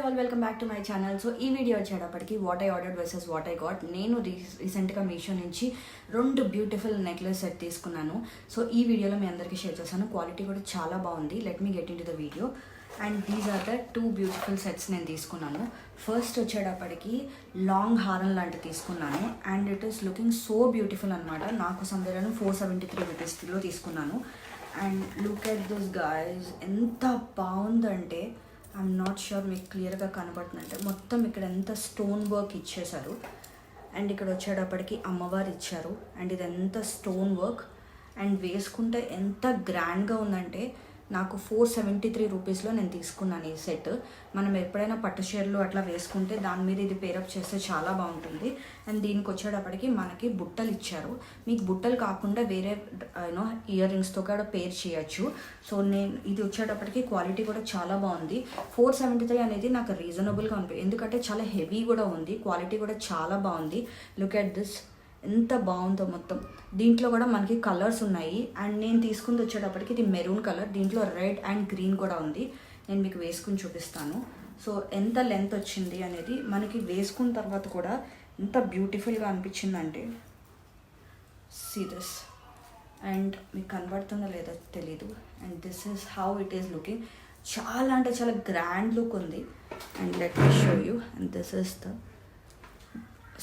All welcome back to my channel. So ఈ video వచ్చేటప్పటికి what I ordered versus what I got. నేను రీసెంట్గా మీషో నుంచి 2 బ్యూటిఫుల్ నెక్లెస్ సెట్ తీసుకున్నాను. సో ఈ వీడియోలో మీ అందరికీ షేర్ చేశాను. క్వాలిటీ కూడా చాలా బాగుంది. Let me get into the video. And these are the 2 beautiful sets నేను తీసుకున్నాను. ఫస్ట్ వచ్చేటప్పటికి లాంగ్ హారం లాంటివి తీసుకున్నాను. And it is looking so beautiful అనమాట. నాకు సందేహాన్ని 473 రూపీస్లో తీసుకున్నాను. And look at this guys, ఎంత బాగుందంటే ఐఎమ్ నాట్ ష్యూర్ మీకు క్లియర్గా కనబడుతుందంటే మొత్తం ఇక్కడ ఎంత స్టోన్ వర్క్ ఇచ్చేశారు. అండ్ ఇక్కడ వచ్చేటప్పటికి అమ్మవారు ఇచ్చారు. అండ్ ఇది ఎంత స్టోన్ వర్క్ అండ్ వేసుకుంటే ఎంత గ్రాండ్గా ఉందంటే నాకు 473 రూపీస్లో నేను తీసుకున్నాను ఈ సెట్. మనం ఎప్పుడైనా పట్టు చీరలు అట్లా వేసుకుంటే దాని మీద ఇది పేరప్ చేస్తే చాలా బాగుంటుంది. అండ్ దీనికి వచ్చేటప్పటికి మనకి బుట్టలు ఇచ్చారు. మీకు బుట్టలు కాకుండా వేరే ఇయర్ రింగ్స్తో కూడా పేర్ చేయొచ్చు. సో నేను ఇది వచ్చేటప్పటికి క్వాలిటీ కూడా చాలా బాగుంది. 473 అనేది నాకు రీజనబుల్గా అనిపించింది, ఎందుకంటే చాలా హెవీ కూడా ఉంది. క్వాలిటీ కూడా చాలా బాగుంది. లుక్ ఎట్ దిస్, ఎంత బాగుందో మొత్తం. దీంట్లో కూడా మనకి కలర్స్ ఉన్నాయి. అండ్ నేను తీసుకుంది వచ్చేటప్పటికి ఇది మెరూన్ కలర్, దీంట్లో రెడ్ అండ్ గ్రీన్ కూడా ఉంది. నేను మీకు వేసుకుని చూపిస్తాను. సో ఎంత లెంత్ వచ్చింది అనేది మనకి వేసుకున్న తర్వాత కూడా ఎంత బ్యూటిఫుల్గా అనిపించిందంటే సీ దిస్. అండ్ మీకు కనబడుతుందో లేదో తెలీదు. And this is how it is looking. చాలా అంటే చాలా గ్రాండ్ లుక్ ఉంది. And let me show you. And this is the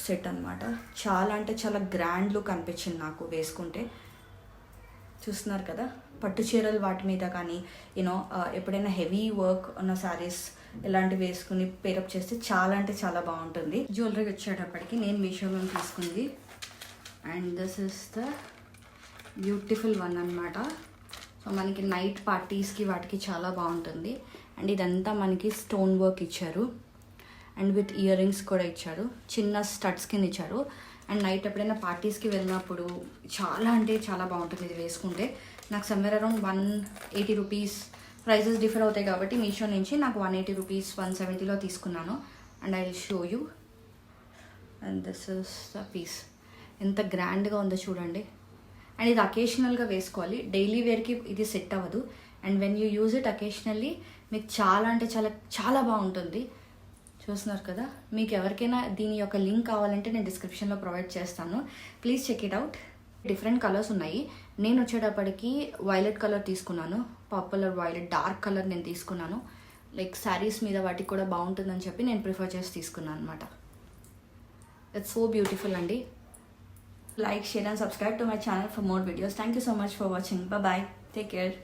set అనమాట. చాలా అంటే చాలా గ్రాండ్ లుక్ అనిపించింది నాకు వేసుకుంటే. చూస్తున్నారు కదా, పట్టు చీరలు వాటి మీద కానీ ఎప్పుడైనా హెవీ వర్క్ ఉన్న శారీస్ ఇలాంటివి వేసుకుని పేరప్ చేస్తే చాలా అంటే చాలా బాగుంటుంది. జ్యువెలరీ వచ్చేటప్పటికి నేను మీషోలో తీసుకుంది. And this is the beautiful one అనమాట. సో మనకి నైట్ పార్టీస్కి వాటికి చాలా బాగుంటుంది. అండ్ ఇదంతా మనకి స్టోన్ వర్క్ ఇచ్చారు. అండ్ విత్ ఇయర్ రింగ్స్ కూడా ఇచ్చారు, చిన్న స్టడ్స్ కింద ఇచ్చారు. అండ్ నైట్ ఎప్పుడైనా పార్టీస్కి వెళ్ళినప్పుడు చాలా అంటే చాలా బాగుంటుంది ఇది వేసుకుంటే. నాకు somewhere around 180 rupees prices differ అవుతాయి కాబట్టి మీషో నుంచి నాకు 180 రూపీస్ 170లో తీసుకున్నాను. And I will show you. And this is the piece. ఎంత గ్రాండ్గా ఉందో చూడండి. అండ్ ఇది అకేషనల్గా వేసుకోవాలి, డైలీ వేర్కి ఇది సెట్ అవ్వదు. And when you use it occasionally మీకు చాలా అంటే చాలా చాలా బాగుంటుంది. చూస్తున్నారు కదా, మీకు ఎవరికైనా దీని యొక్క లింక్ కావాలంటే నేను డిస్క్రిప్షన్లో ప్రొవైడ్ చేస్తాను. Please check it out. Different colours ఉన్నాయి. నేను వచ్చేటప్పటికి వైలెట్ కలర్ తీసుకున్నాను, పాపులర్ వైలెట్ డార్క్ కలర్ నేను తీసుకున్నాను. లైక్ శారీస్ మీద వాటికి కూడా బాగుంటుందని చెప్పి నేను ప్రిఫర్ చేసి తీసుకున్నాను అనమాట. ఇట్స్ సో బ్యూటిఫుల్ అండి. Like, share and subscribe to my channel for more videos. Thank you so much for watching. Bye, take care.